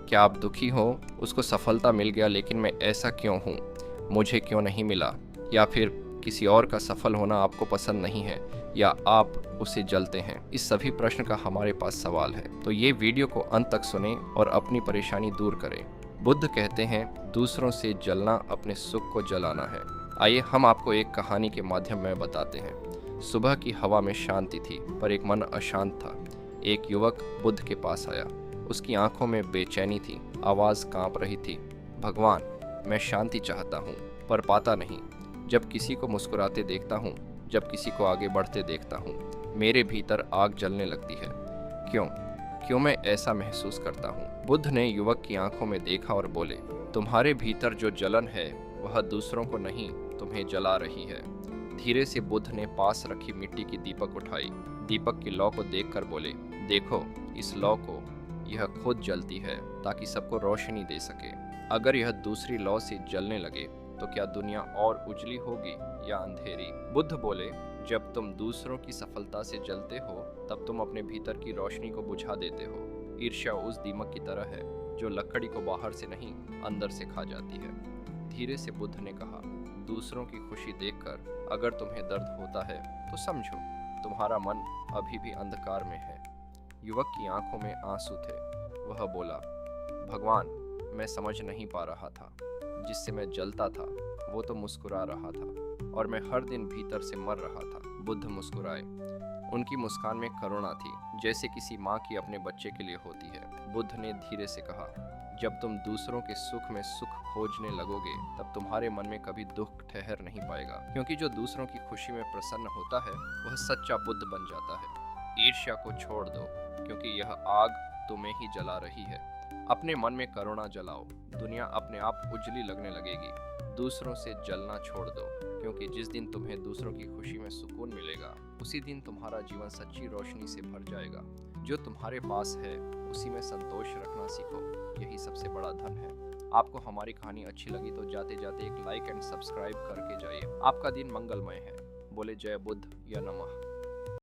क्या आप दुखी हो? उसको सफलता मिल गया लेकिन मैं ऐसा क्यों हूँ? मुझे क्यों नहीं मिला? या फिर किसी और का सफल होना आपको पसंद नहीं है या आप उससे जलते हैं? इस सभी प्रश्न का हमारे पास सवाल है। तो ये वीडियो को अंत तक सुनें और अपनी परेशानी दूर करें। बुद्ध कहते हैं, दूसरों से जलना अपने सुख को जलाना है। आइए हम आपको एक कहानी के माध्यम में बताते हैं। सुबह की हवा में शांति थी, पर एक मन अशांत था। एक युवक बुद्ध के पास आया। उसकी आंखों में बेचैनी थी, आवाज़ कांप रही थी। भगवान, मैं शांति चाहता हूँ, पर पाता नहीं। जब किसी को मुस्कुराते देखता हूँ, जब किसी को आगे बढ़ते देखता हूँ, मेरे भीतर आग जलने लगती है। क्यों क्यों मैं ऐसा महसूस करता हूँ? बुद्ध ने युवक की आंखों में देखा और बोले, तुम्हारे भीतर जो जलन है वह दूसरों को नहीं, तुम्हें जला रही है। धीरे से बुद्ध ने पास रखी मिट्टी की दीपक उठाई। दीपक की लौ को देखकर बोले, देखो इस लौ को, यह खुद जलती है ताकि सबको रोशनी दे सके। अगर यह दूसरी लौ से जलने लगे तो क्या दुनिया और उजली होगी या अंधेरी? बुद्ध बोले, जब तुम दूसरों की सफलता से जलते हो तब तुम अपने भीतर की रोशनी को बुझा देते हो। ईर्ष्या उस दीमक की तरह है जो लकड़ी को बाहर से नहीं अंदर से खा जाती है। धीरे से बुद्ध ने कहा, दूसरों की खुशी देखकर अगर तुम्हें दर्द होता है तो समझो तुम्हारा मन अभी भी अंधकार में है। युवक की आंखों में आंसू थे। वह बोला, भगवान, मैं समझ नहीं पा रहा था। जिससे मैं जलता था वो तो मुस्कुरा रहा था और मैं हर दिन भीतर से मर रहा था। बुद्ध मुस्कुराए। उनकी मुस्कान में करुणा थी, जैसे किसी माँ की अपने बच्चे के लिए होती है। बुद्ध ने धीरे से कहा, जब तुम दूसरों के सुख में सुख खोजने लगोगे तब तुम्हारे मन में कभी दुख ठहर नहीं पाएगा, क्योंकि जो दूसरों की खुशी में प्रसन्न होता है वह सच्चा बुद्ध बन जाता है। ईर्ष्या को छोड़ दो, क्योंकि यह आग तुम्हें ही जला रही है। अपने मन में करुणा जलाओ, दुनिया अपने आप उजली लगने लगेगी। दूसरों से जलना छोड़ दो, क्योंकि जिस दिन तुम्हें दूसरों की खुशी में सुकून मिलेगा उसी दिन तुम्हारा जीवन सच्ची रोशनी से भर जाएगा। जो तुम्हारे पास है उसी में संतोष रखना सीखो, यही सबसे बड़ा धन है। आपको हमारी कहानी अच्छी लगी तो जाते जाते एक लाइक एंड सब्सक्राइब करके जाइए। आपका दिन मंगलमय है। बोले जय बुद्ध या नमः।